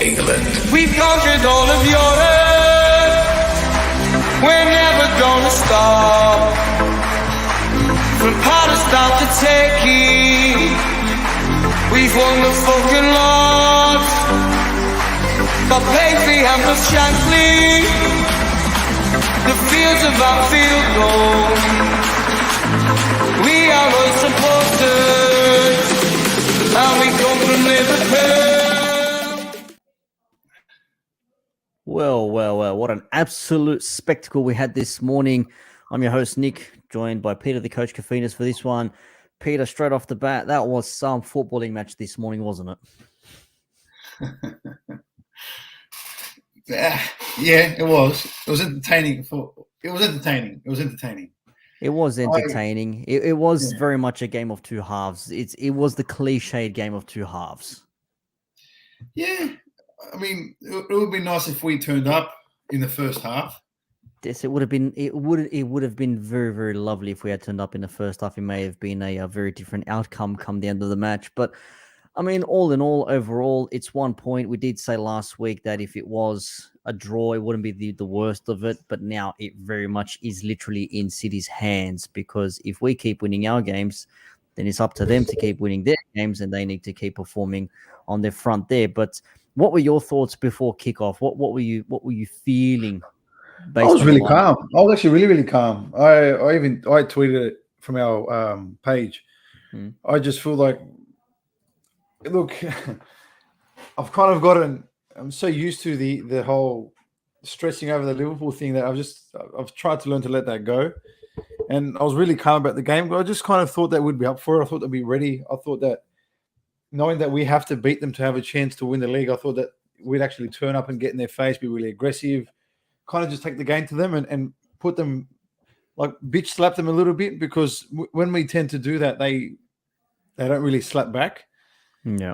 England. We've conquered all of Europe. We're never gonna stop. From Palestine to Turkey, we've won the fucking lot. Got Paisley and the Shankly, the fields of our field goal. We are all supporters, and we come from Liverpool. Well, what an absolute spectacle we had this morning. I'm your host, Nick, joined by Peter, the coach, Kafinas, for this one. Peter, straight off the bat, that was some footballing match this morning, wasn't it? Yeah, it was. It was entertaining. It was entertaining. It was very much a game of two halves. It was the cliched game of two halves. Yeah, I mean, it would be nice if we turned up in the first half. Yes, it would have been very, very lovely if we had turned up in the first half. It may have been a very different outcome come the end of the match. But I mean, all in all, overall, it's 1 point. We did say last week that if it was a draw, it wouldn't be the worst of it. But now it very much is literally in City's hands, because if we keep winning our games, then it's up to them to keep winning their games, and they need to keep performing on their front there. But what were your thoughts before kickoff? What were you feeling? I was really calm. I was actually really, really calm. I tweeted it from our page. I just feel like, look, I've kind of I'm so used to the whole stressing over the Liverpool thing that I've tried to learn to let that go. And I was really calm about the game. But I just kind of thought that we'd be up for it. I thought they'd be ready. I thought that knowing that we have to beat them to have a chance to win the league, I thought that we'd actually turn up and get in their face, be really aggressive, kind of just take the game to them and put them, like, bitch slap them a little bit, because when we tend to do that, they don't really slap back. Yeah.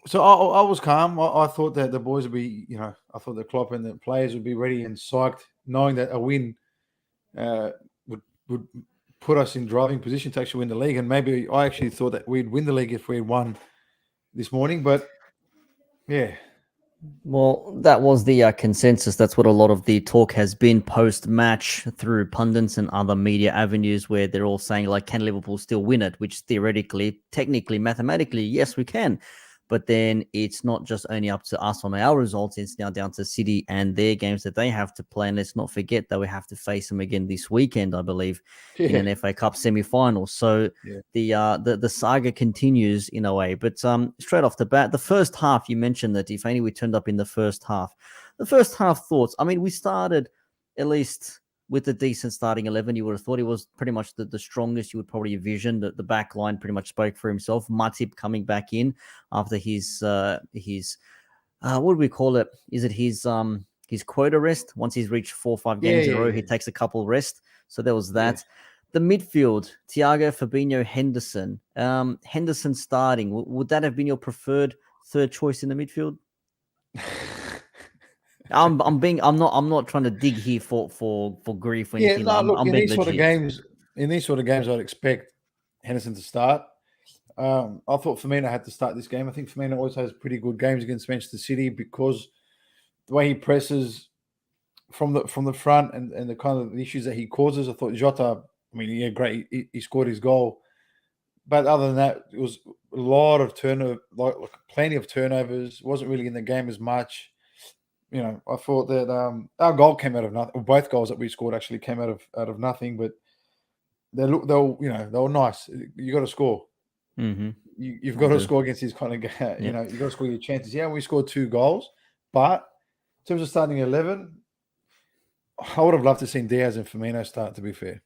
So I was calm. I thought that the boys would be, I thought the Klopp and the players would be ready and psyched, knowing that a win would put us in driving position to actually win the league. And maybe I actually thought that we'd win the league if we had won this morning. But yeah. Well, that was the consensus. That's what a lot of the talk has been post-match through pundits and other media avenues, where they're all saying, like, can Liverpool still win it? Which theoretically, technically, mathematically, yes, we can. But then it's not just only up to us on our results. It's now down to City and their games that they have to play. And let's not forget that we have to face them again this weekend, I believe, in an FA Cup semi-final. So the saga continues in a way. But straight off the bat, the first half, you mentioned that if only we turned up in the first half. The first half thoughts, I mean, we started at least with a decent starting 11. You would have thought it was pretty much the strongest you would probably envision. The back line pretty much spoke for himself. Matip coming back in after his what do we call it? Is it his quota rest? Once he's reached 4 or 5 games in a row, he takes a couple rest. So there was that. The midfield, Thiago, Fabinho, Henderson. Henderson starting. Would that have been your preferred third choice in the midfield? I'm not trying to dig here for grief or anything. In these sort of games, I'd expect Henderson to start. I thought Firmino had to start this game. I think Firmino always has pretty good games against Manchester City, because the way he presses from the front and the kind of issues that he causes. I thought Jota, great. He scored his goal. But other than that, it was a lot of turnover, like plenty of turnovers. Wasn't really in the game as much. I thought that our goal came out of nothing. Both goals that we scored actually came out of nothing. But they were nice. You got to score. Mm-hmm. You've got to score against these kind of guys. You've got to score your chances. Yeah, we scored 2 goals, but in terms of starting 11, I would have loved to see Diaz and Firmino start, to be fair.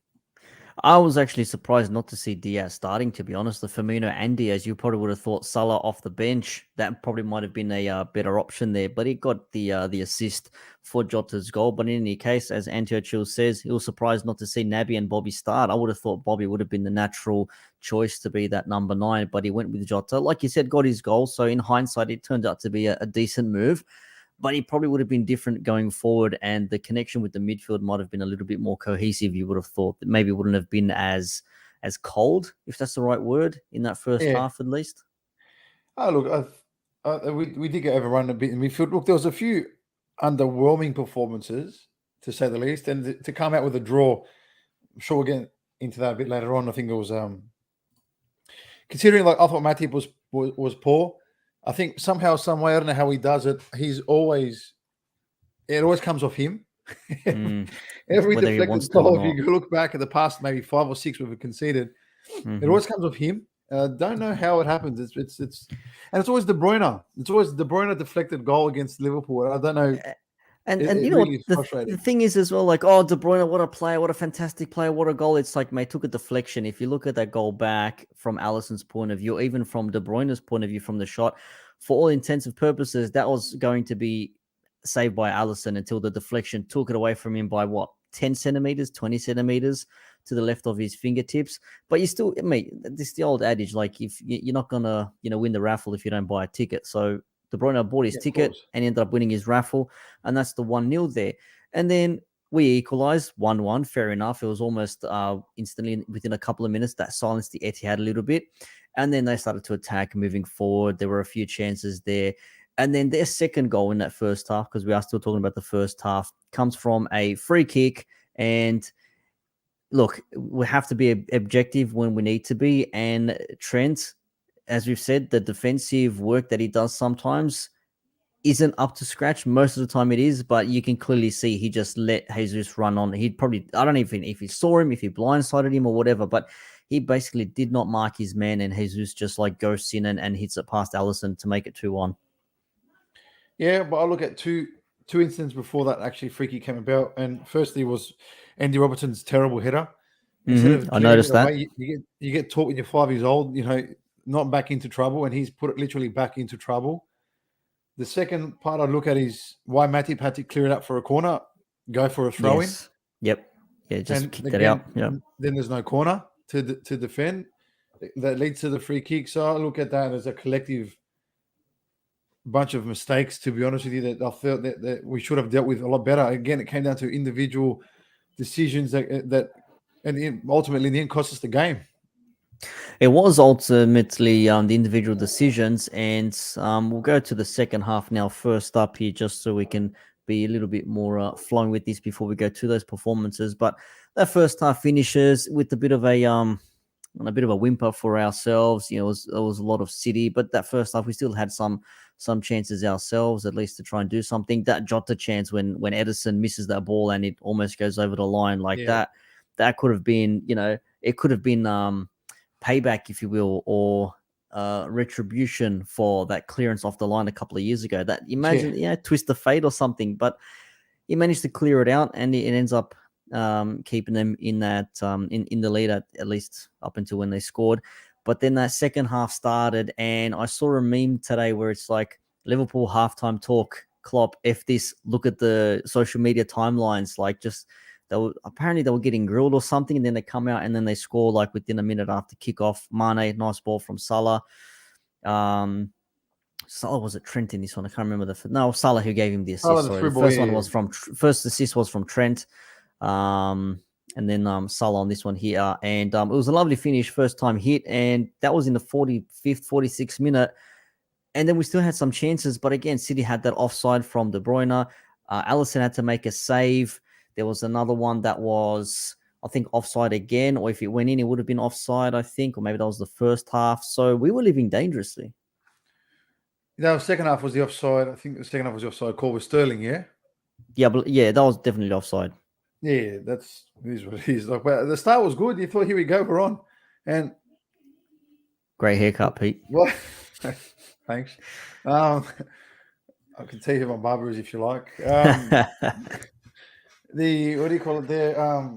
I was actually surprised not to see Diaz starting, to be honest. The Firmino and Diaz, you probably would have thought Salah off the bench. That probably might have been a better option there, but he got the assist for Jota's goal. But in any case, as Antio Chill says, he was surprised not to see Naby and Bobby start. I would have thought Bobby would have been the natural choice to be that number 9, but he went with Jota. Like you said, got his goal. So in hindsight, it turned out to be a decent move. But he probably would have been different going forward, and the connection with the midfield might have been a little bit more cohesive. You would have thought that maybe wouldn't have been as cold, if that's the right word, in that first half at least. Oh, look, we did get overrun a bit in midfield. Look, there was a few underwhelming performances, to say the least, and to come out with a draw. I'm sure we'll get into that a bit later on. I think it was considering, like, I thought Matip was poor. I think somehow, some way, I don't know how he does it. It always comes off him. Every Whether he deflected wants to or goal, if not. you look back at the past, maybe 5 or 6 we've conceded, it always comes off him. Don't know how it happens. It's always De Bruyne. It's always De Bruyne deflected goal against Liverpool. I don't know. And It you know really is what, frustrating. the thing is as well, like, oh, De Bruyne, what a player, what a fantastic player, what a goal. It's like, mate, took a deflection. If you look at that goal back from Alisson's point of view, even from De Bruyne's point of view from the shot, for all intents and purposes, that was going to be saved by Alisson until the deflection took it away from him by what, 10 centimeters, 20 centimeters to the left of his fingertips. But you still, mate, this is the old adage, like, if you're not gonna, win the raffle if you don't buy a ticket. So De Bruyne bought his ticket and ended up winning his raffle, and that's the 1-0 there. And then we equalized 1-1. Fair enough. It was almost instantly within a couple of minutes that silenced the Etihad a little bit, and then they started to attack, moving forward. There were a few chances there. And then their second goal in that first half, because we are still talking about the first half, comes from a free kick. And look, we have to be objective when we need to be. And Trent, as we've said, the defensive work that he does sometimes isn't up to scratch. Most of the time it is, but you can clearly see he just let Jesus run on. He'd probably, I don't know if he saw him, if he blindsided him or whatever, but he basically did not mark his man, and Jesus just like ghosts in and hits it past Alisson to make it 2-1. Yeah, but I look at two incidents before that actually free kick came about, and firstly was Andy Robertson's terrible header. Instead of I noticed that. away, you get taught when you're 5 years old, not back into trouble, and he's put it literally back into trouble. The second part I look at is why Matip had to clear it up for a corner, go for a throw in. Yep. Yeah, just kicked it again, out. Yeah. Then there's no corner to defend. That leads to the free kick. So I look at that as a collective bunch of mistakes, to be honest with you, that I felt that we should have dealt with a lot better. Again, it came down to individual decisions that and ultimately in the end cost us the game. It was ultimately the individual decisions, and we'll go to the second half now. First up here, just so we can be a little bit more flowing with this before we go to those performances. But that first half finishes with a bit of a whimper for ourselves. It was a lot of City, but that first half we still had some chances ourselves, at least to try and do something. That Jota chance when Edison misses that ball and it almost goes over the line like that could have been, it could have been payback, if you will, or retribution for that clearance off the line a couple of years ago. That imagine, twist of fate or something, but he managed to clear it out, and it ends up keeping them in that in the lead at least up until when they scored. But then that second half started, and I saw a meme today where it's like Liverpool halftime talk, Klopp, F this, look at the social media timelines, like just apparently they were getting grilled or something, and then they come out and then they score like within a minute after kickoff. Mane, nice ball from Salah. Salah, was it Trent in this one? I can't remember Salah who gave him the assist. First assist was from Trent. And then Salah on this one here. And it was a lovely finish, first time hit, and that was in the 45th, 46th minute. And then we still had some chances, but again, City had that offside from De Bruyne. Alisson had to make a save. There was another one that was, I think, offside again, or if it went in, it would have been offside, I think, or maybe that was the first half. So we were living dangerously. The second half was the offside. I think the second half was the offside call with Sterling, yeah? Yeah, but that was definitely offside. Yeah, it is what it is. Like, but the start was good. You thought, here we go, we're on. And great haircut, Pete. What? Thanks. I can tell you who my barber is if you like. What do you call it there?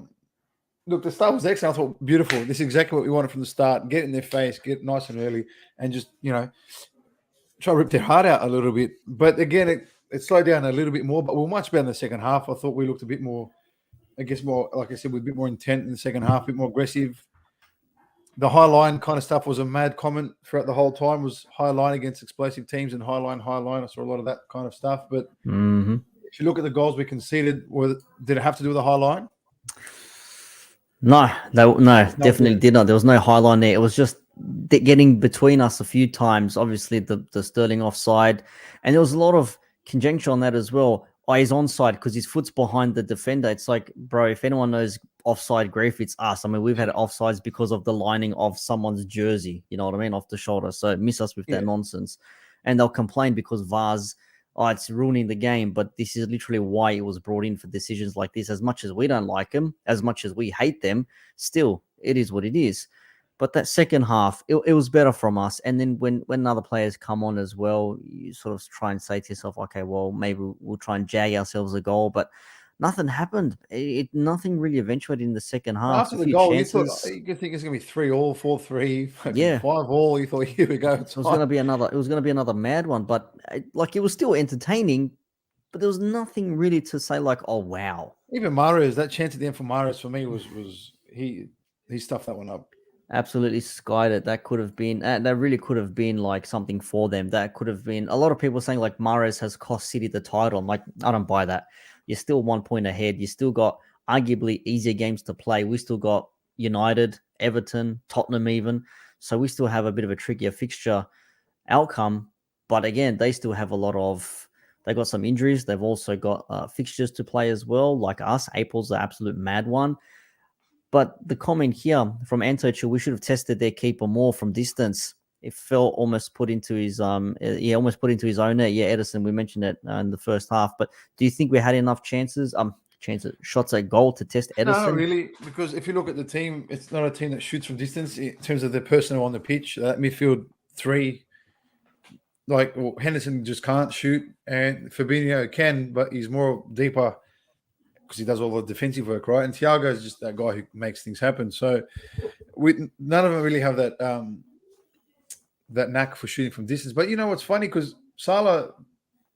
Look, the start was excellent. I thought, beautiful. This is exactly what we wanted from the start. Get in their face, get nice and early, and just, try to rip their heart out a little bit. But again, it slowed down a little bit more, but we were much better in the second half. I thought we looked a bit more, more, like I said, with a bit more intent in the second half, a bit more aggressive. The high line kind of stuff was a mad comment throughout the whole time, was high line against explosive teams and high line. I saw a lot of that kind of stuff. But if you look at the goals we conceded, did it have to do with the high line? No, definitely did not. There was no high line there. It was just getting between us a few times. Obviously, the Sterling offside, and there was a lot of conjecture on that as well. Oh, he's onside because his foot's behind the defender. It's like, bro, if anyone knows offside grief, it's us. I mean, we've had offsides because of the lining of someone's jersey, you know what I mean, off the shoulder. So miss us with that nonsense. And they'll complain because VAR's, oh, it's ruining the game. But this is literally why it was brought in, for decisions like this. As much as we don't like them, as much as we hate them, still, it is what it is. But that second half, it was better from us. And then when other players come on as well, you sort of try and say to yourself, okay, well, maybe we'll try and jag ourselves a goal. But nothing happened. Nothing really eventuated in the second half. After the goal, you thought you think it's going to be 3-3, 4-3, 5-5. You thought, here we go. It was going to be another. It was going to be another mad one. But like, it was still entertaining. But there was nothing really to say like, oh wow. Even Mahrez, that chance at the end for Mahrez for me was he stuffed that one up. Absolutely skied it. That could have been, that really could have been like something for them. That could have been, a lot of people saying like Mahrez has cost City the title. I'm like, I don't buy that. You're still 1 point ahead. You still got arguably easier games to play. We still got United, Everton, Tottenham even. So we still have a bit of a trickier fixture outcome. But again, they still have a lot of, they got some injuries. They've also got fixtures to play as well. Like us, April's the absolute mad one. But the comment here from Antocho, we should have tested their keeper more from distance. It felt almost put into his almost put into his own net. Yeah, Edison, we mentioned it in the first half. But do you think we had enough shots at goal to test Edison? No, not really, because if you look at the team, it's not a team that shoots from distance in terms of the personnel on the pitch. That midfield three, Henderson just can't shoot, and Fabinho can, but he's more deeper because he does all the defensive work, right? And Thiago is just that guy who makes things happen. So none of them really have that that knack for shooting from distance. But you know what's funny? Because Salah,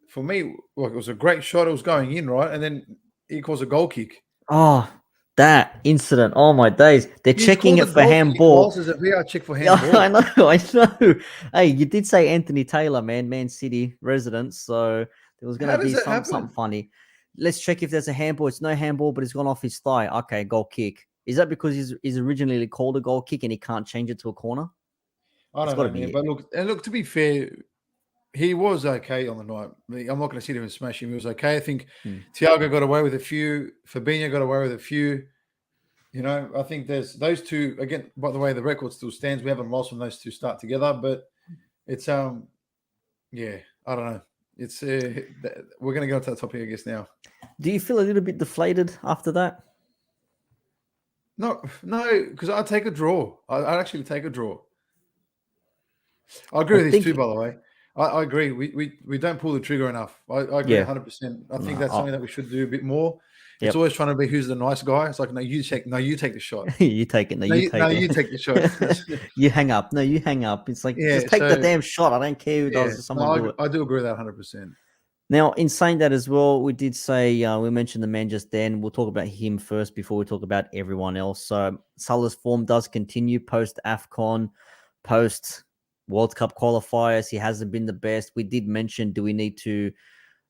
for me, it was a great shot. It was going in, right? And then he calls a goal kick. Oh, that incident. Oh, my days. They're checking it for handball. There's a VR check for handball. I know. Hey, you did say Anthony Taylor, Man City resident. So there was going to be something funny. Let's check if there's a handball. It's no handball, but it's gone off his thigh. Okay, goal kick. Is that because he's originally called a goal kick and he can't change it to a corner? I don't know, man, but look, to be fair, he was okay on the night. I'm not going to sit here and smash him. He was okay. I think Thiago got away with a few. Fabinho got away with a few. You know, I think there's those two. Again, by the way, the record still stands. We haven't lost when those two start together. But it's I don't know. It's we're going to go to that topic, I guess, now. Do you feel a little bit deflated after that? No, because I'd take a draw. I'd actually take a draw. I agree with this too, by the way. I agree. We don't pull the trigger enough. I agree 100%. I think that's something that we should do a bit more. It's always trying to be who's the nice guy. It's like, no, you take the shot. You take it. You take the shot. You hang up. No, you hang up. It's like, just take the damn shot. I don't care who does. Someone do it. I do agree with that 100%. Now, in saying that as well, we did say, we mentioned the man just then. We'll talk about him first before we talk about everyone else. So Salah's form does continue post-AFCON, post-World Cup qualifiers. He hasn't been the best. We did mention, do we need to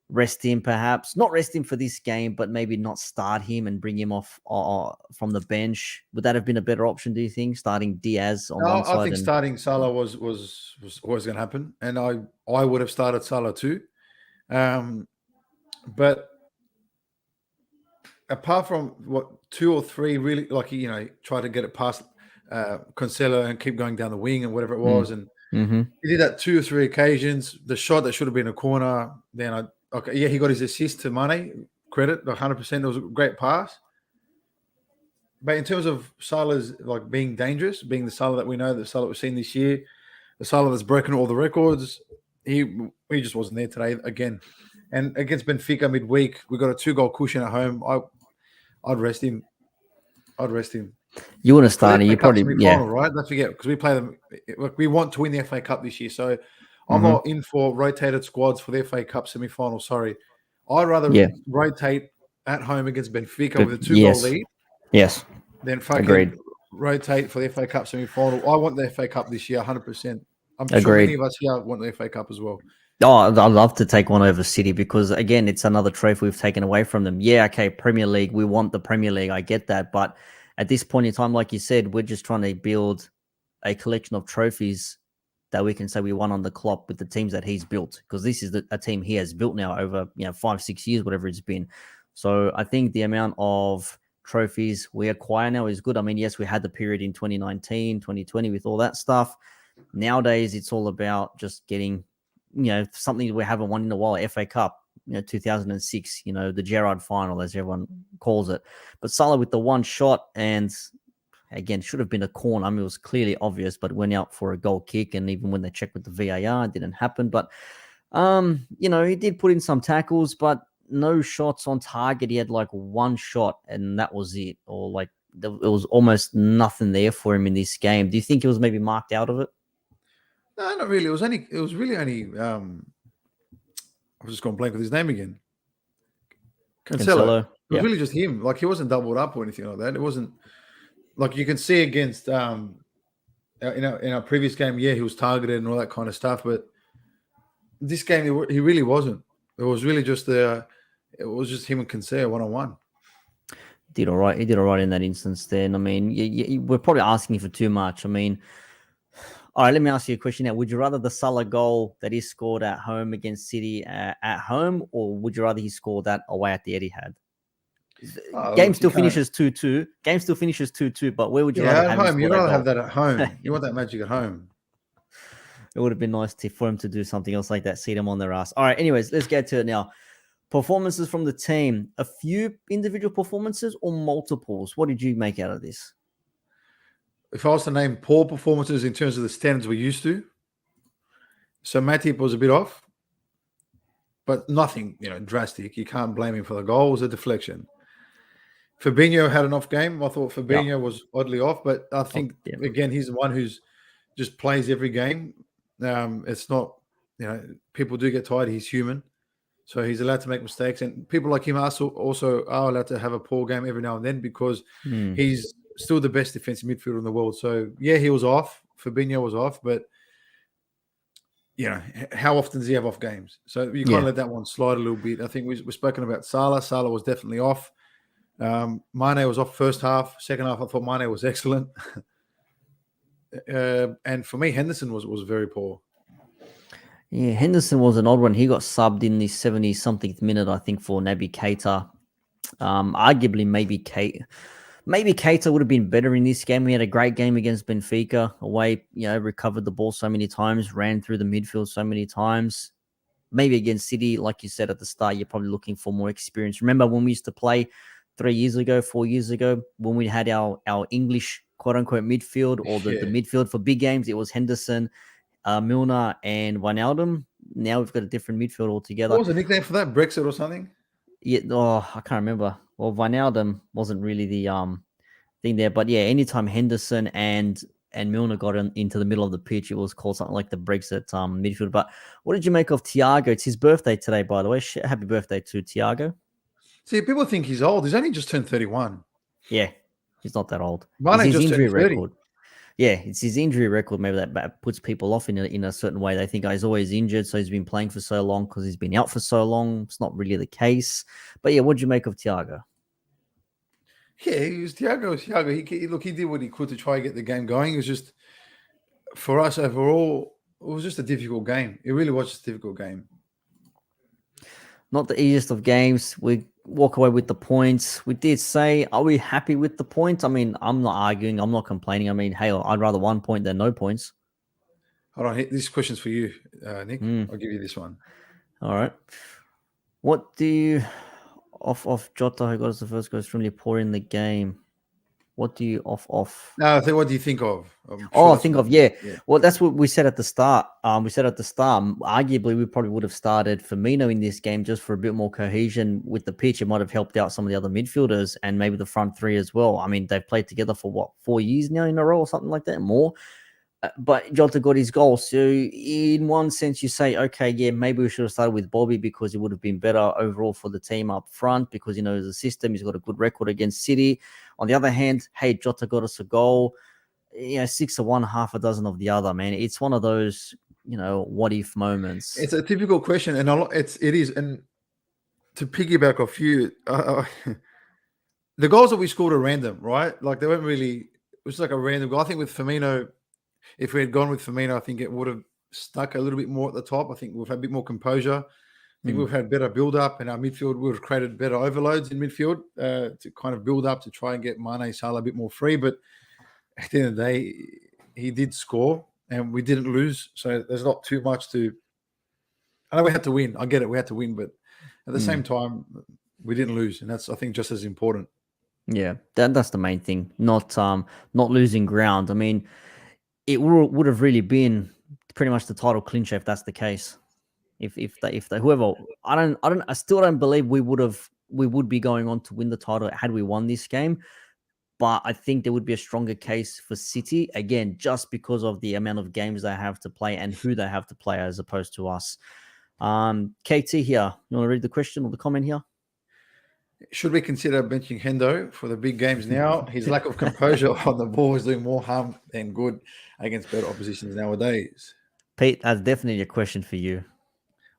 rest him perhaps? Not rest him for this game, but maybe not start him and bring him off from the bench. Would that have been a better option, do you think? Starting Diaz on one side? I think starting Salah was always going to happen. And I would have started Salah too. But apart from two or three really, try to get it past Cancelo and keep going down the wing and whatever it was, and he did that 2 or 3 occasions. The shot that should have been a corner, then he got his assist to Mane, credit 100%. It was a great pass. But in terms of Salah's being dangerous, being the Salah that we know, the Salah we've seen this year, the Salah that's broken all the records, he just wasn't there today again. And against Benfica midweek, we got a 2-goal cushion at home. I'd rest him. You want to start him? You probably final, right? Don't forget, because we play them. We want to win the FA Cup this year, so I'm not in for rotated squads for the FA Cup semi-final. Sorry, I'd rather rotate at home against Benfica with a 2-goal lead. Yes, then fucking rotate for the FA Cup semi-final. I want the FA Cup this year, 100%. I'm sure many of us here want the FA Cup as well. Oh, I'd love to take one over City because, again, it's another trophy we've taken away from them. Yeah, okay, Premier League. We want the Premier League. I get that. But at this point in time, like you said, we're just trying to build a collection of trophies that we can say we won on the Klopp with the teams that he's built, because this is a team he has built now over 5-6 years, whatever it's been. So I think the amount of trophies we acquire now is good. I mean, yes, we had the period in 2019, 2020 with all that stuff. Nowadays, it's all about just getting, something we haven't won in a while, FA Cup, 2006, the Gerrard final, as everyone calls it. But Salah with the one shot, and again, should have been a corner. I mean, it was clearly obvious, but went out for a goal kick. And even when they checked with the VAR, it didn't happen. But, he did put in some tackles, but no shots on target. He had like one shot, and that was it. Or like there was almost nothing there for him in this game. Do you think he was maybe marked out of it? No, not really. It was really only. I was just going blank with his name again. Cancelo. It was really just him. Like, he wasn't doubled up or anything like that. It wasn't like you can see against in our previous game. Yeah, he was targeted and all that kind of stuff. But this game, he really wasn't. It was really just it was just him and Cancelo 1-on-1. Did all right. He did all right in that instance. Then I mean, we're probably asking for too much. I mean. All right, let me ask you a question now. Would you rather the Salah goal that he scored at home against City at home, or would you rather he scored that away at the Etihad? Game still finishes 2-2. Game still finishes 2-2, but where would you rather have him? You'd rather have that at home. You want that magic at home. It would have been nice for him to do something else like that, see them on their ass. All right, anyways, let's get to it now. Performances from the team. A few individual performances or multiples? What did you make out of this? If I was to name poor performances in terms of the standards we're used to, so Matip was a bit off, but nothing, drastic. You can't blame him for the goal. It was a deflection. Fabinho had an off game. I thought Fabinho was oddly off, but I think, again, he's the one who's just plays every game. It's not, people do get tired. He's human. So he's allowed to make mistakes. And people like him also are allowed to have a poor game every now and then, because he's still the best defensive midfielder in the world. So, yeah, he was off. Fabinho was off. But, how often does he have off games? So you can't let that one slide a little bit. I think we've spoken about Salah. Salah was definitely off. Mane was off first half. Second half, I thought Mane was excellent. And for me, Henderson was very poor. Yeah, Henderson was an odd one. He got subbed in the 70-something minute, I think, for Naby Keita. Arguably, maybe Keita would have been better in this game. We had a great game against Benfica away, recovered the ball so many times, ran through the midfield so many times. Maybe against City, like you said at the start, you're probably looking for more experience. Remember when we used to play 4 years ago, when we had our English quote-unquote midfield, or the midfield for big games, it was Henderson, Milner, and Wijnaldum. Now we've got a different midfield altogether. What was the nickname for that? Brexit or something? Yeah, I can't remember. Well, Wijnaldum wasn't really the thing there, but yeah, anytime Henderson and Milner got into the middle of the pitch, it was called something like the Brexit midfield. But what did you make of Thiago? It's his birthday today, by the way. Happy birthday to Thiago. See, people think he's old. He's only just turned 31. Yeah, he's not that old. Mane it's his just injury turned 30. record. Yeah, it's his injury record. Maybe that puts people off in a certain way. They think he's always injured, so he's been playing for so long because he's been out for so long. It's not really the case. But yeah, what did you make of Thiago? Yeah, Thiago. He did what he could to try and get the game going. It was just, for us overall, it was just a difficult game. It really was just a difficult game. Not the easiest of games. We walk away with the points. We did say, are we happy with the points? I mean, I'm not arguing. I'm not complaining. I mean, hey, I'd rather 1 point than no points. Hold on. This question's for you, Nick. I'll give you this one. All right. What do you... Off Jota, who got us the first goal, extremely poor in the game. What do you off? No, I think, what do you think of? Yeah. Well, that's what we said at the start. Arguably, we probably would have started Firmino in this game just for a bit more cohesion with the pitch. It might have helped out some of the other midfielders and maybe the front three as well. I mean, they've played together for 4 years now in a row or something like that, more. But Jota got his goal. So in one sense, you say, okay, yeah, maybe we should have started with Bobby because it would have been better overall for the team up front because he knows the system. He's got a good record against City. On the other hand, hey, Jota got us a goal. 6 of one, half a dozen of the other, man. It's one of those, what if moments. It's a typical question, and it is. And to piggyback off you, the goals that we scored are random, right? Like they weren't really. It was like a random goal. I think with Firmino, if we had gone with Firmino, I think it would have stuck a little bit more at the top. I think we've had a bit more composure. I think we've had better build-up, and our midfield would have created better overloads in midfield to kind of build up to try and get Mane, Salah a bit more free. But at the end of the day, he did score, and we didn't lose. So there's not too much to. I know we had to win. I get it. We had to win, but at the same time, we didn't lose, and that's, I think, just as important. Yeah, that's the main thing. Not losing ground. I mean, it would have really been pretty much the title clincher if that's the case. If they whoever, I still don't believe we would be going on to win the title had we won this game. But I think there would be a stronger case for City again, just because of the amount of games they have to play and who they have to play as opposed to us. KT here, you want to read the question or the comment here? Should we consider benching Hendo for the big games now? His lack of composure on the ball is doing more harm than good against better oppositions nowadays. Pete, that's definitely a question for you.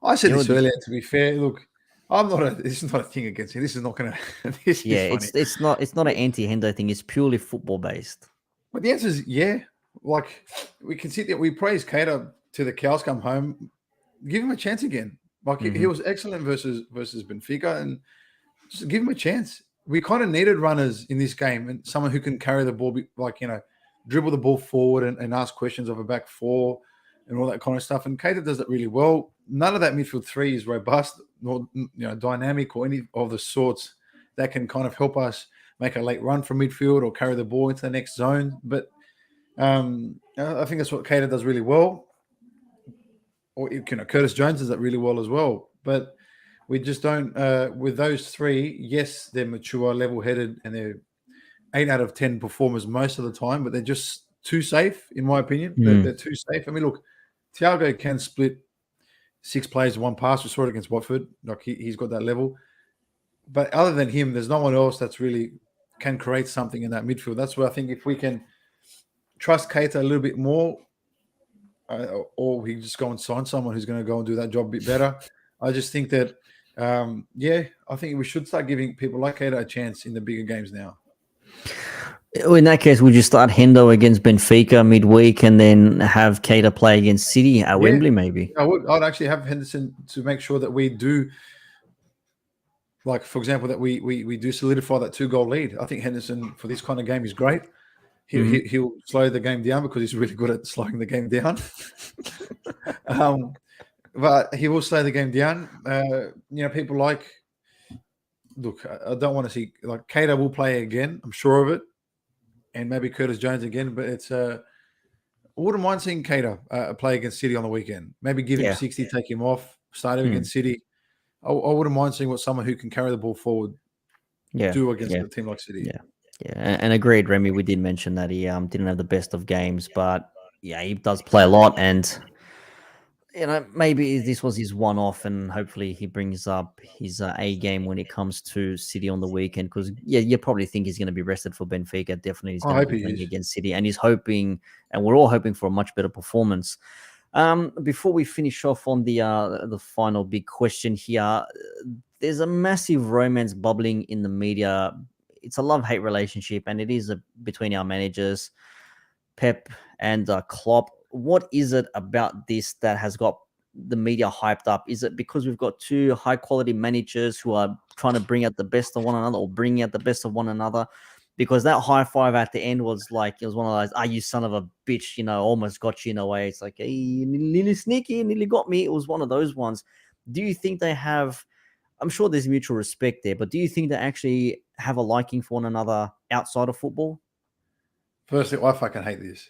I said this earlier, to be fair. Look, this is not a thing against him. This is not going to. It's not an anti-Hendo thing. It's purely football based. But the answer is yeah. Like, we can see that we praise Cater to the cows come home. Give him a chance again. Like, he was excellent versus Benfica, and just give him a chance. We kind of needed runners in this game and someone who can carry the ball, like, dribble the ball forward and ask questions of a back four and all that kind of stuff. And Cater does it really well. None of that midfield three is robust, nor dynamic or any of the sorts that can kind of help us make a late run from midfield or carry the ball into the next zone. But I think that's what Cater does really well. Or Curtis Jones does that really well as well. But we just don't. With those three, yes, they're mature, level-headed, and they're 8 out of 10 performers most of the time. But they're just too safe, in my opinion. They're too safe. I mean, look, Thiago can split 6 plays in one pass. We saw it against Watford. Like, he's got that level. But other than him, there's no one else that's really can create something in that midfield. That's where I think if we can trust Keita a little bit more, or we just go and sign someone who's going to go and do that job a bit better. I just think that, I think we should start giving people like Keita a chance in the bigger games now. In that case, would you start Hendo against Benfica midweek and then have Keita play against City at Wembley, maybe? I would. I'd actually have Henderson to make sure that we do, like, for example, that we do solidify that 2-goal lead. I think Henderson for this kind of game is great. He'll slow the game down because he's really good at slowing the game down. But he will slow the game down. People like, look, I don't want to see, like, Keita will play again. I'm sure of it. And maybe Curtis Jones again. But it's, I wouldn't mind seeing Keita play against City on the weekend. Maybe give him 60, take him off, start him against City. I wouldn't mind seeing what someone who can carry the ball forward do against a team like City. Yeah, and agreed, Remy. We did mention that he didn't have the best of games, but he does play a lot, and maybe this was his one-off, and hopefully he brings up his A game when it comes to City on the weekend. Because you probably think he's going to be rested for Benfica. Definitely, he's going to be playing against City, and he's hoping, and we're all hoping for a much better performance. Before we finish off on the final big question here, there's a massive romance bubbling in the media. It's a love-hate relationship, and it is between our managers, Pep and Klopp. What is it about this that has got the media hyped up? Is it because we've got 2 high-quality managers who are trying to bring out the best of one another or bringing out the best of one another? Because that high five at the end was like, it was one of those, you son of a bitch, almost got you in a way. It's like, hey, you nearly sneaky, nearly got me. It was one of those ones. Do you think they have... I'm sure there's mutual respect there, but do you think they actually have a liking for one another outside of football? Firstly, I fucking hate this.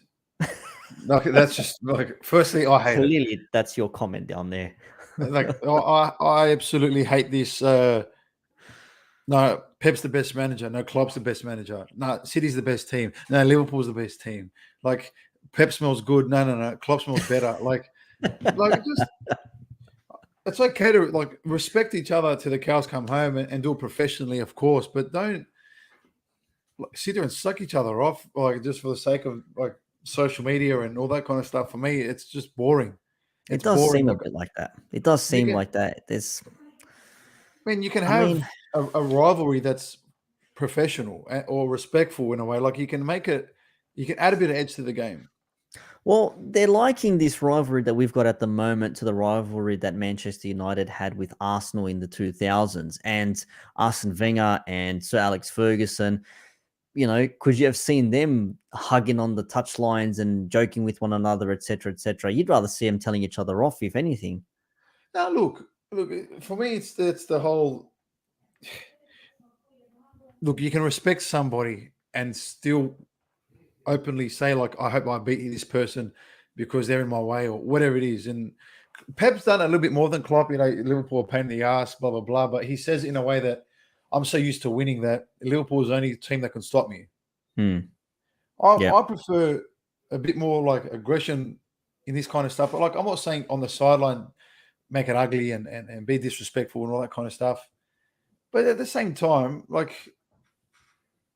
Like, that's just like. Firstly, I hate Clearly, it. That's your comment down there. Like, I absolutely hate this. No, Pep's the best manager. No, Klopp's the best manager. No, City's the best team. No, Liverpool's the best team. Like, Pep smells good. No, Klopp smells better. Like just. It's okay to, like, respect each other till the cows come home and do it professionally, of course, but don't, like, sit there and suck each other off, like, just for the sake of, like, social media and all that kind of stuff. For me, it's just boring. It does seem a bit like that. It does seem like that. There's, I mean, you can have a rivalry that's professional or respectful in a way. Like, you can make it, you can add a bit of edge to the game. Well, they're liking this rivalry that we've got at the moment to the rivalry that Manchester United had with Arsenal in the 2000s, and Arsene Wenger and Sir Alex Ferguson. Could you have seen them hugging on the touchlines and joking with one another, etc., etc.? You'd rather see them telling each other off, if anything. Now, look. For me, it's the whole. Look, you can respect somebody and still openly say, like, I hope I beat this person because they're in my way or whatever it is. And Pep's done a little bit more than Klopp. Liverpool are a pain in the ass, blah blah blah. But he says it in a way that I'm so used to winning that Liverpool's the only team that can stop me. Yeah. I prefer a bit more like aggression in this kind of stuff. But like, I'm not saying on the sideline make it ugly and be disrespectful and all that kind of stuff. But at the same time, like,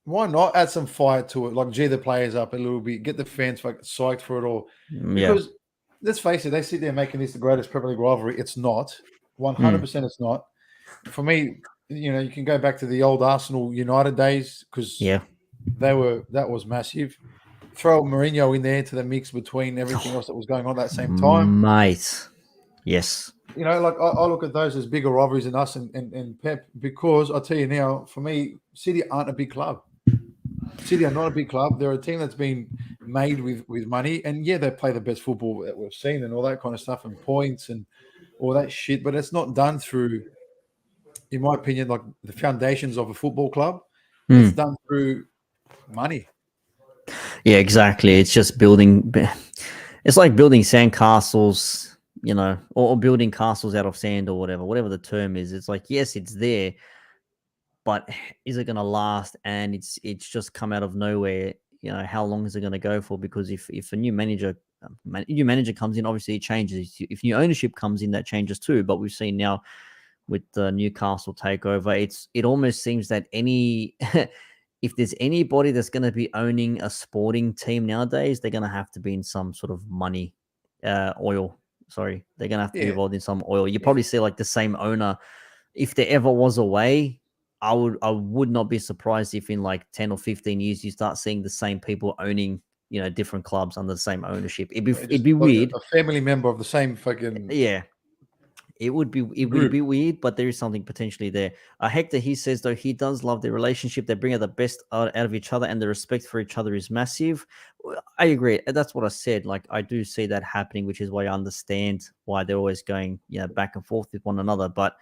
why not add some fight to it? Like, G the players up a little bit, get the fans like psyched for it all. Yeah. Because let's face it, they sit there making this the greatest Premier League rivalry. It's not. 100% it's not. For me, you can go back to the old Arsenal United days because that was massive. Throw Mourinho in there to the mix between everything else that was going on at that same time. Mate. Yes. Like I look at those as bigger rivalries than us and Pep, because I'll tell you now, for me, City aren't a big club. City are not a big club. They're a team that's been made with money. And yeah, they play the best football that we've seen and all that kind of stuff and points and all that shit. But it's not done through, in my opinion, like the foundations of a football club. It's done through money. Yeah, exactly. It's just building. It's like building sandcastles, or building castles out of sand or whatever the term is. It's like, yes, it's there, but is it going to last? And it's just come out of nowhere. How long is it going to go for? Because if a new manager comes in, obviously it changes. If new ownership comes in, that changes too. But we've seen now with the Newcastle takeover, it almost seems that if there's anybody that's going to be owning a sporting team nowadays, they're going to have to be in some sort of money, oil. Sorry, they're going to have to be involved in some oil. You probably see like the same owner. If there ever was a way, I would not be surprised if in like 10 or 15 years you start seeing the same people owning, different clubs under the same ownership. It'd be weird. A family member of the same fucking It would be weird, but there is something potentially there. Hector, he says, though, he does love their relationship. They bring out the best out of each other, and the respect for each other is massive. I agree. That's what I said. Like, I do see that happening, which is why I understand why they're always going, back and forth with one another. But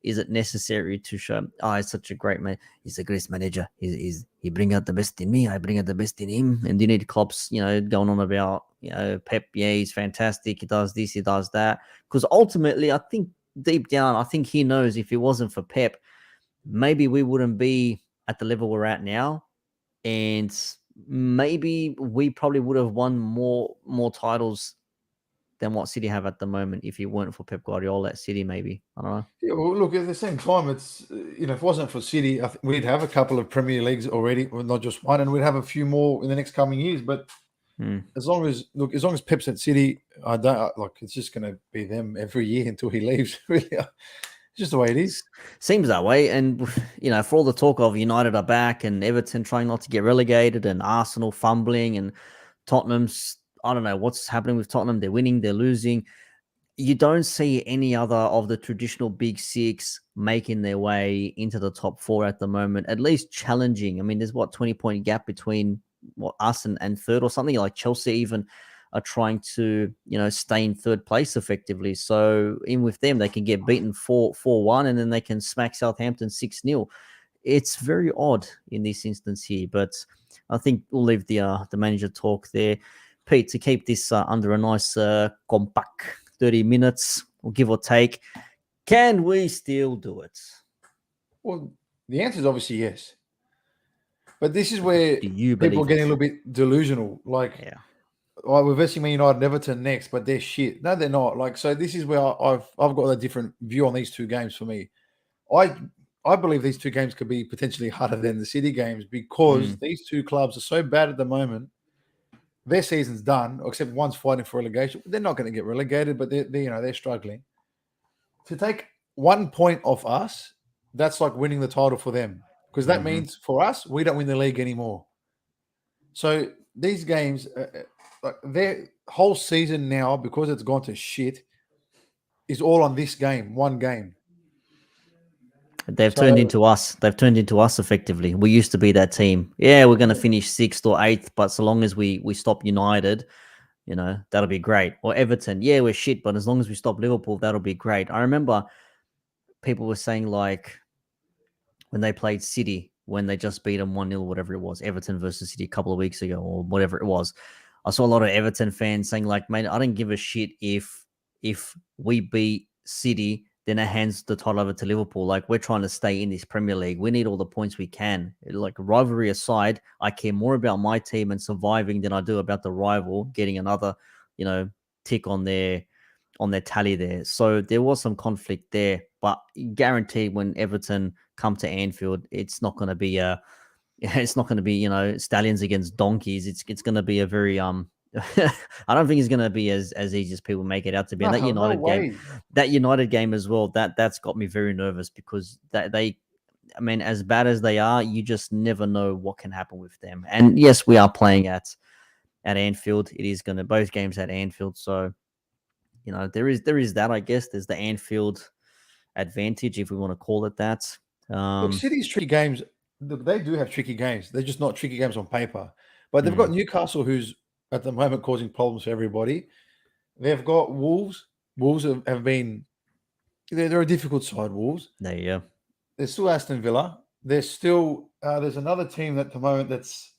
is it necessary to show, he's such a great man. He's the greatest manager. He bring out the best in me. I bring out the best in him. And you need Klopp's, going on about, Pep, he's fantastic. He does this, he does that. Because ultimately, I think deep down, I think he knows if it wasn't for Pep, maybe we wouldn't be at the level we're at now. And maybe we probably would have won more titles than what City have at the moment if it weren't for Pep Guardiola at City, maybe. I don't know. Yeah, well, look, at the same time, it's, if it wasn't for City, I think we'd have a couple of Premier Leagues already, well, not just one, and we'd have a few more in the next coming years. But as long as Pep's at City, it's just going to be them every year until he leaves. Really, it's just the way it is. Seems that way. And, for all the talk of United are back and Everton trying not to get relegated and Arsenal fumbling and Tottenham's, I don't know what's happening with Tottenham. They're winning, they're losing. You don't see any other of the traditional big six making their way into the top four at the moment, at least challenging. I mean, there's 20-point gap between us and third or something. Like Chelsea even are trying to, stay in third place effectively. So in with them, they can get beaten 4-1 and then they can smack Southampton 6-0. It's very odd in this instance here, but I think we'll leave the manager talk there. Pete, to keep this under a nice compact 30 minutes, or give or take, can we still do it? Well, the answer is obviously yes. But this is where people are getting a little bit delusional. Like, we're versing Man United and Everton next, but they're shit. No, they're not. Like, so this is where I've got a different view on these two games for me. I believe these two games could be potentially harder than the City games because these two clubs are so bad at the moment. Their season's done, except one's fighting for relegation. They're not going to get relegated, but they're struggling. To take 1 point off us, that's like winning the title for them, because that means for us, we don't win the league anymore. So these games, like their whole season now, because it's gone to shit, is all on this game, one game. They've So- turned into us. They've turned into us effectively. We used to be that team. Yeah, we're going to finish 6th or 8th, but so long as we stop United, that'll be great. Or Everton, yeah, we're shit, but as long as we stop Liverpool, that'll be great. I remember people were saying like when they played City, when they just beat them 1-0, whatever it was, Everton versus City a couple of weeks ago or whatever it was. I saw a lot of Everton fans saying like, mate, I don't give a shit if we beat City, then it hands the title over to Liverpool. Like, we're trying to stay in this Premier League. We need all the points we can. Like, rivalry aside, I care more about my team and surviving than I do about the rival getting another, tick on their tally there. So there was some conflict there, but guaranteed when Everton come to Anfield, it's not going to be stallions against donkeys. It's going to be a very I don't think it's going to be as easy as people make it out to be. And that United game as well, that's got me very nervous because as bad as they are, you just never know what can happen with them. And yes, we are playing at Anfield. It is going to both games at Anfield, so there is that. I guess there's the Anfield advantage, if we want to call it that. Look, City's tricky games. They do have tricky games. They're just not tricky games on paper. But they've got Newcastle, who's at the moment causing problems for everybody. They've got Wolves. Wolves have been. They're a difficult side. Wolves. There you go. There's still Aston Villa. There's still. There's another team at the moment that's.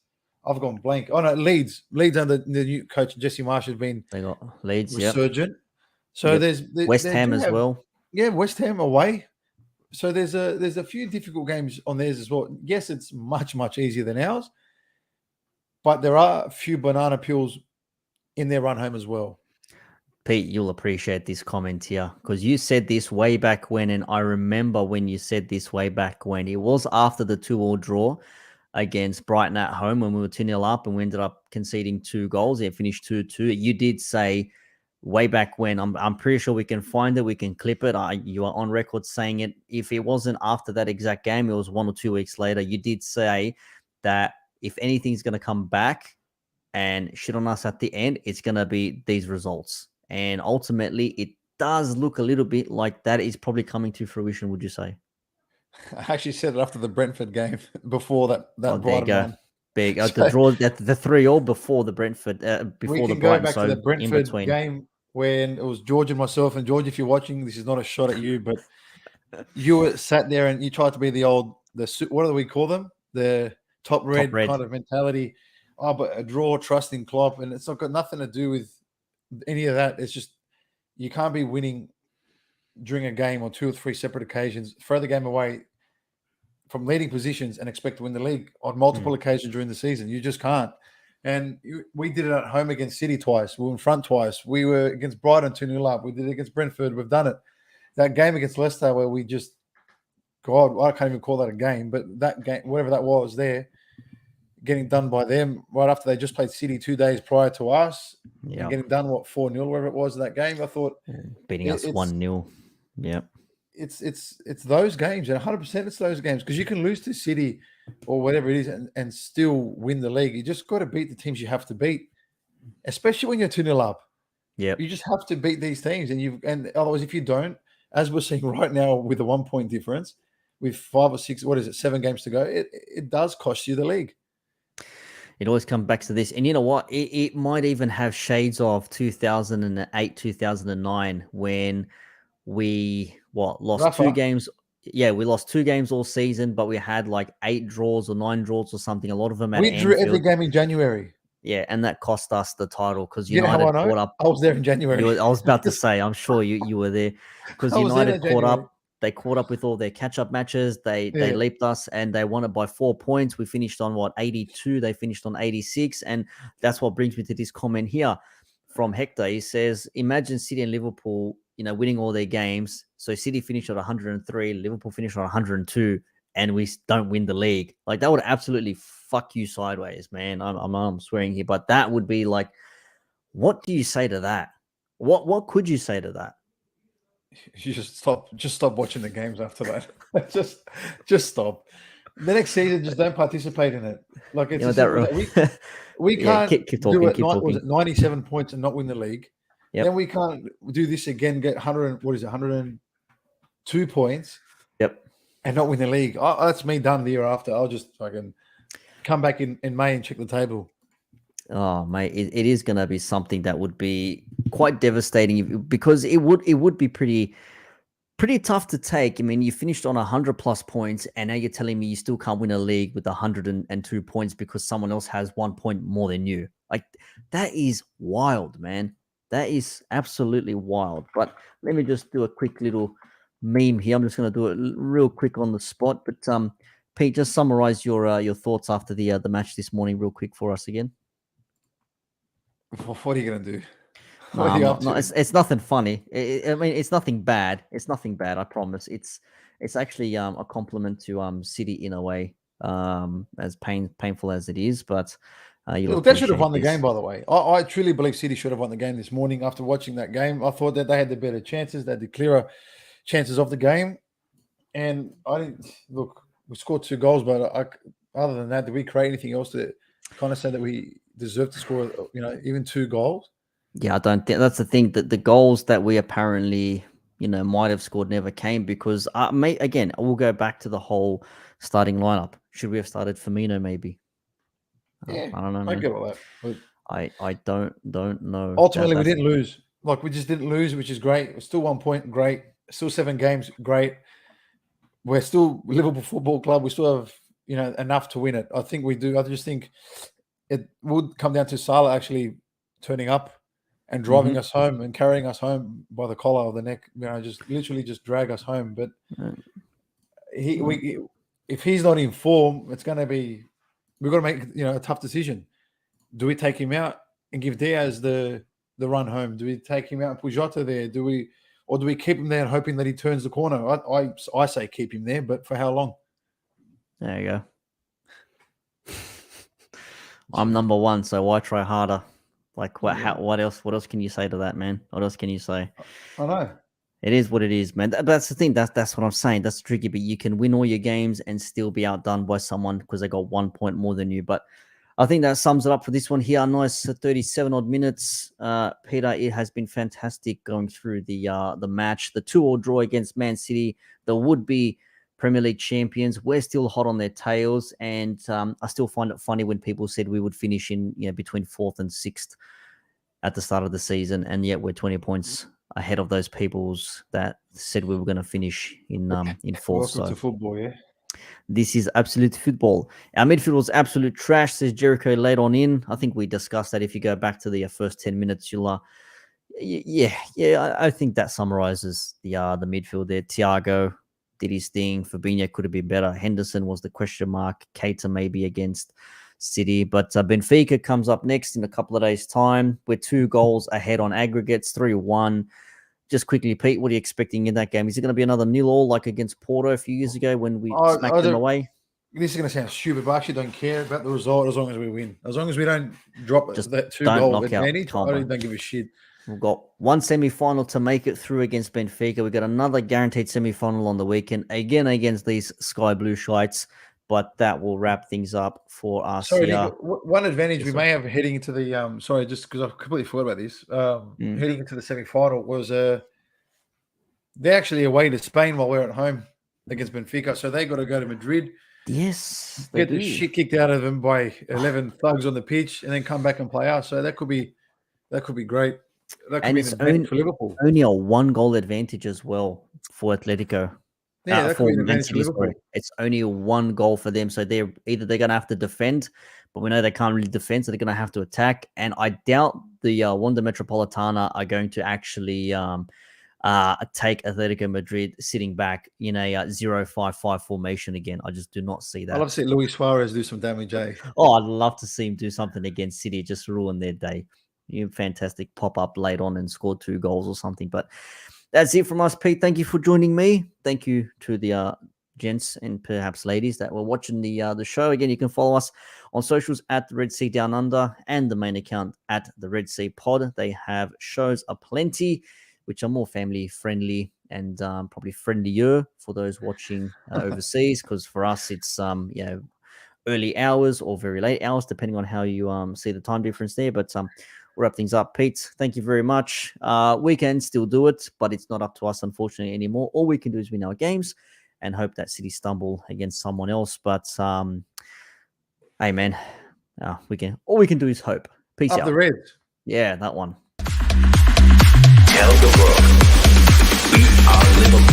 I've gone blank. Oh no, Leeds. Leeds under the new coach Jesse Marsh has been. They got Leeds. Resurgent. So there's West Ham as well. Yeah, West Ham away. So there's a few difficult games on theirs as well. Yes, it's much, much easier than ours, but there are a few banana peels in their run home as well. Pete, you'll appreciate this comment here because you said this way back when, and I remember when you said this way back when. It was after the 2-2 draw against Brighton at home when we were 2-0 up and we ended up conceding 2 goals. It finished 2-2. You did say way back when, I'm pretty sure we can find it, we can clip it. You are on record saying it. If it wasn't after that exact game, it was 1 or 2 weeks later. You did say that if anything's going to come back and shit on us at the end, it's going to be these results. And ultimately, it does look a little bit like that is probably coming to fruition, would you say? I actually said it after the Brentford game before that there you go. Big. The draw, the 3-3 before the Brentford, before the Brighton. We can go back to the Brentford game when it was George and myself. And George, if you're watching, this is not a shot at you, but you were sat there and you tried to be what do we call them? The top red kind of mentality. Oh, but a draw, trusting Klopp, and it's not got nothing to do with any of that. It's just you can't be winning during a game on 2 or 3 separate occasions, throw the game away from leading positions and expect to win the league on multiple occasions during the season. You just can't. And we did it at home against City twice. We were in front twice. We were against Brighton 2-0 up. We did it against Brentford. We've done it. That game against Leicester where we just, God, I can't even call that a game, but that game, whatever that was there, getting done by them right after they just played City 2 days prior to us, and getting done, 4-0, whatever it was in that game. I thought beating us 1-0. Yeah. It's those games, and 100% it's those games, because you can lose to City or whatever it is and still win the league. You just got to beat the teams you have to beat, especially when you're 2-0 up. Yeah, you just have to beat these teams, and otherwise, if you don't, as we're seeing right now with a 1 point difference, with 5 or 6, 7 games to go, it does cost you the league. It always comes back to this. And you know what? It might even have shades of 2008, 2009, when we lost Rafa. 2 games. Yeah, we lost 2 games all season, but we had like 8 draws or 9 draws or something. A lot of them at Anfield. We drew every game in January. Yeah, and that cost us the title because United caught up. I was there in January. I was about to say, I'm sure you were there because United caught up. They caught up with all their catch-up matches. They leaped us and they won it by 4 points. We finished on 82. They finished on 86. And that's what brings me to this comment here from Hector. He says, imagine City and Liverpool, winning all their games. So City finished at 103, Liverpool finished at 102, and we don't win the league. Like, that would absolutely fuck you sideways, man. I'm swearing here, but that would be like, what do you say to that? What could you say to that? You just stop watching the games after that. just stop. the next season, just don't participate in it. Like it's You know as simple as that. that. We Yeah, can't keep do talking. it. Keep Was talking. it 97 points and not win the league? Yep. Then we can't do this again. Get 100. What is it? 102 points Yep. and not win the league. That's me done the year after. I'll just fucking come back in May and check the table. Oh, mate, it is going to be something that would be quite devastating because it would be pretty tough to take. I mean, you finished on 100+ points, and now you're telling me you still can't win a league with 102 points because someone else has 1 point more than you. Like, that is wild, man. That is absolutely wild. But let me just do a quick little meme here. I'm just going to do it real quick on the spot. But Pete, just summarize your thoughts after the match this morning, real quick for us again. What are you going to do? No, I'm not, no, it's nothing funny. I mean, it's nothing bad. It's nothing bad. I promise. It's actually a compliment to City in a way, as painful as it is. But Look, they should have won the game, by the way. I truly believe City should have won the game this morning. After watching that game, I thought that they had the better chances. They had the clearer chances of the game. And I didn't look. We scored 2 goals, but other than that, did we create anything else to kind of say that we deserve to score? Even 2 goals. Yeah, I don't think that's the thing, that the goals that we apparently, might have scored never came because, again, we'll go back to the whole starting lineup. Should we have started Firmino maybe? Yeah, I don't know, I man. get all that. But I don't know. ultimately, we didn't lose. Like, we just didn't lose, which is great. We're still 1 point, great. Still 7 games, great. We're still Liverpool Football Club. We still have, enough to win it. I think we do. I just think it would come down to Salah actually turning up and driving us home and carrying us home by the collar of the neck, just literally just drag us home. But if he's not in form, it's going to be, we've got to make, a tough decision. Do we take him out and give Diaz the run home? Do we take him out and put Jota there? Do we keep him there and hoping that he turns the corner? I say keep him there, but for how long? There you go. I'm number 1, so why try harder? Like, what else can you say to that, man? What else can you say? I know. It is what it is, man. That's the thing. That's what I'm saying. That's tricky, but you can win all your games and still be outdone by someone because they got 1 point more than you. But I think that sums it up for this one here. Nice 37 odd minutes. Peter, it has been fantastic going through the match. The 2-2 draw against Man City, the would-be Premier League champions. We're still hot on their tails, and I still find it funny when people said we would finish in between 4th and 6th at the start of the season, and yet we're 20 points ahead of those peoples that said we were going to finish in 4th. Welcome to football, yeah. This is absolute football. Our midfield was absolute trash, says Jericho late on in. I think we discussed that. If you go back to the first 10 minutes, you'll I think that summarizes the midfield there. Thiago did his thing. Fabinho could have been better. Henderson was the question mark. Keita maybe against City. But Benfica comes up next in a couple of days' time. We're 2 goals ahead on aggregates, 3-1. Just quickly, Pete, what are you expecting in that game? Is it going to be another 0-0 like against Porto a few years ago when we smacked them away? This is going to sound stupid, but I actually don't care about the result as long as we win. As long as we don't drop Just that 2-goal advantage, I don't give a shit. We've got 1 semi-final to make it through against Benfica. We've got another guaranteed semi-final on the weekend, again against these Sky Blue Shites, but that will wrap things up for us here. One advantage we may have heading into the just because I completely forgot about this. Heading into the semi-final was they're actually away to Spain while we're at home against Benfica, so they got to go to Madrid. Yes, get the shit kicked out of them by 11 thugs on the pitch, and then come back and play us. So that could be great. That could be an advantage for Liverpool. Only a 1-goal advantage as well for Atletico. Yeah, that could be an advantage for Liverpool. It's only 1 goal for them, so they're going to have to defend, but we know they can't really defend, so they're going to have to attack. And I doubt the Wanda Metropolitana are going to actually take Atletico Madrid sitting back in a 0-5-5 formation again. I just do not see that. I'd love to see Luis Suarez do some damage, eh? Oh, I'd love to see him do something against City, just ruin their day. Fantastic pop up late on and score 2 goals or something. But that's it from us, Pete. Thank you for joining me. Thank you to the gents and perhaps ladies that were watching the show. Again, you can follow us on socials at the Red Sea Down Under and the main account at the Red Sea Pod. They have shows aplenty. which are more family friendly and probably friendlier for those watching overseas. Because for us, it's early hours or very late hours, depending on how you see the time difference there. But we'll wrap things up. Pete, thank you very much. We can still do it, but it's not up to us, unfortunately, anymore. All we can do is win our games and hope that City stumble against someone else. But hey, man, all we can do is hope. Peace out. Up the Reds. Yeah, that one. Tell the world we are Liverpool.